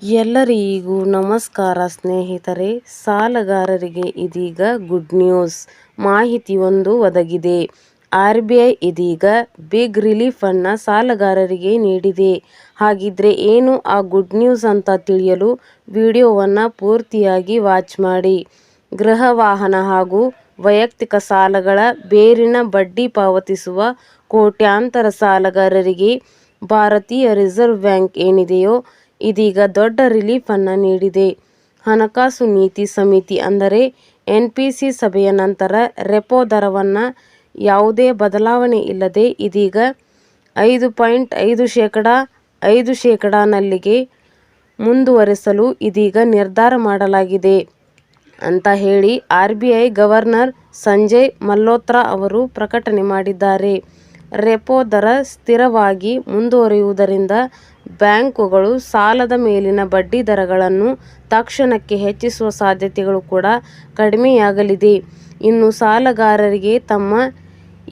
ಎಲ್ಲರಿಗೂ ನಮಸ್ಕಾರ ಸ್ನೇಹಿತರೆ. ಸಾಲಗಾರರಿಗೆ ಇದೀಗ ಗುಡ್ ನ್ಯೂಸ್. ಮಾಹಿತಿಯೊಂದು ಒದಗಿದೆ. RBI ಇದೀಗ ಬಿಗ್ ರಿಲೀಫ್ ಅನ್ನ ಸಾಲಗಾರರಿಗೆ ನೀಡಿದೆ. ಹಾಗಿದ್ರೆ ಏನು ಆ ಗುಡ್ ನ್ಯೂಸ್ ಅಂತ ತಿಳಿಯಲು ವಿಡಿಯೋವನ್ನ ಪೂರ್ತಿಯಾಗಿ ವಾಚ್ ಮಾಡಿ. ಗೃಹ ವಾಹನ ಹಾಗೂ ವೈಯಕ್ತಿಕ ಸಾಲಗಳ ಬೇರಿನ ಬಡ್ಡಿ ಪಾವತಿಸುವ ಕೋಟ್ಯಾಂತರ ಸಾಲಗಾರರಿಗೆ ಭಾರತೀಯ ರಿಸರ್ವ್ ಬ್ಯಾಂಕ್ ಏನಿದೆಯೋ ಇದೀಗ ದೊಡ್ಡ ರಿಲೀಫ್ ಅನ್ನ ನೀಡಿದೆ. ಹಣಕಾಸು ನೀತಿ ಸಮಿತಿ ಅಂದರೆ NPC ಸಭೆಯ ನಂತರ ರೆಪೋ ದರವನ್ನ ಯಾವುದೇ ಬದಲಾವಣೆ ಇಲ್ಲದೆ ಇದೀಗ 5.5% 5% ನಲ್ಲಿಗೆ ಮುಂದುವರೆಸಲು ಇದೀಗ ನಿರ್ಧಾರ ಮಾಡಲಾಗಿದೆ ಅಂತ ಹೇಳಿ RBI ಗವರ್ನರ್ ಸಂಜಯ್ ಮಲ್ಹೋತ್ರಾ ಅವರು ಪ್ರಕಟಣೆ ಮಾಡಿದ್ದಾರೆ. ರೆಪೋ ದರ ಸ್ಥಿರವಾಗಿ ಮುಂದುವರಿಯುವುದರಿಂದ ಬ್ಯಾಂಕುಗಳು ಸಾಲದ ಮೇಲಿನ ಬಡ್ಡಿ ದರಗಳನ್ನು ತಕ್ಷಣಕ್ಕೆ ಹೆಚ್ಚಿಸುವ ಸಾಧ್ಯತೆಗಳು ಕೂಡ ಕಡಿಮೆಯಾಗಲಿದೆ. ಇನ್ನು ಸಾಲಗಾರರಿಗೆ ತಮ್ಮ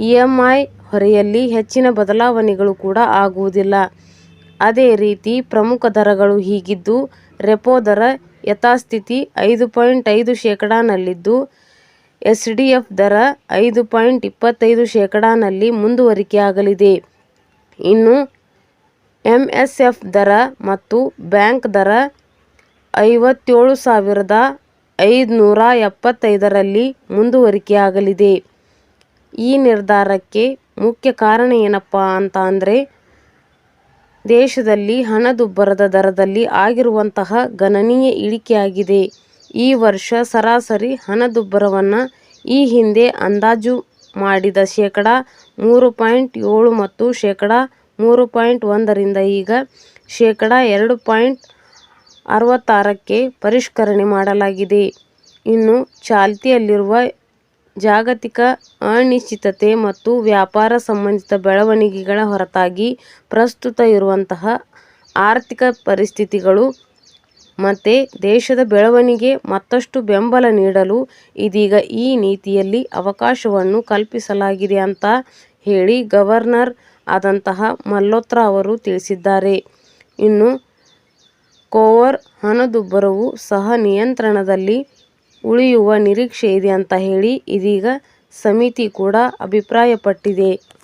EMI ಹೊರೆಯಲ್ಲಿ ಹೆಚ್ಚಿನ ಬದಲಾವಣೆಗಳು ಕೂಡ ಆಗುವುದಿಲ್ಲ. ಅದೇ ರೀತಿ ಪ್ರಮುಖ ದರಗಳು ಹೀಗಿದ್ದು, ರೆಪೋ ದರ ಯಥಾಸ್ಥಿತಿ 5.5% ನಲ್ಲಿದ್ದು, SDF ದರ 5.25% ನಲ್ಲಿ ಮುಂದುವರಿಕೆಯಾಗಲಿದೆ. ಇನ್ನು MSF ದರ ಮತ್ತು ಬ್ಯಾಂಕ್ ದರ 57,575 ರಲ್ಲಿ ಮುಂದುವರಿಕೆಯಾಗಲಿದೆ. ಈ ನಿರ್ಧಾರಕ್ಕೆ ಮುಖ್ಯ ಕಾರಣ ಏನಪ್ಪಾ ಅಂತ ಅಂದ್ರೆ ದೇಶದಲ್ಲಿ ಹಣದುಬ್ಬರದ ದರದಲ್ಲಿ ಆಗಿರುವಂತಹ ಗಣನೀಯ ಇಳಿಕೆಯಾಗಿದೆ. ಈ ವರ್ಷ ಸರಾಸರಿ ಹಣದುಬ್ಬರವನ್ನ ಈ ಹಿಂದೆ ಅಂದಾಜು ಮಾಡಿದ 3.7% ಮತ್ತು 3.1% ರಿಂದ ಈಗ 2.66%ಕ್ಕೆ ಪರಿಷ್ಕರಣೆ ಮಾಡಲಾಗಿದೆ. ಇನ್ನು ಚಾಲ್ತಿಯಲ್ಲಿರುವ ಜಾಗತಿಕ ಅನಿಶ್ಚಿತತೆ ಮತ್ತು ವ್ಯಾಪಾರ ಸಂಬಂಧಿತ ಬೆಳವಣಿಗೆಗಳ ಹೊರತಾಗಿ ಪ್ರಸ್ತುತ ಇರುವಂತಹ ಆರ್ಥಿಕ ಪರಿಸ್ಥಿತಿಗಳು ಮತ್ತೆ ದೇಶದ ಬೆಳವಣಿಗೆ ಮತ್ತಷ್ಟು ಬೆಂಬಲ ನೀಡಲು ಇದೀಗ ಈ ನೀತಿಯಲ್ಲಿ ಅವಕಾಶವನ್ನು ಕಲ್ಪಿಸಲಾಗಿದೆ ಅಂತ ಹೇಳಿ ಗವರ್ನರ್ ಆದಂತಹ ಮಲ್ಹೋತ್ರಾ ಅವರು ತಿಳಿಸಿದ್ದಾರೆ. ಇನ್ನು ಕೋರ್ ಹಣದುಬ್ಬರವು ಸಹ ನಿಯಂತ್ರಣದಲ್ಲಿ ಉಳಿಯುವ ನಿರೀಕ್ಷೆ ಇದೆ ಅಂತ ಹೇಳಿ ಇದೀಗ ಸಮಿತಿ ಕೂಡ ಅಭಿಪ್ರಾಯಪಟ್ಟಿದೆ.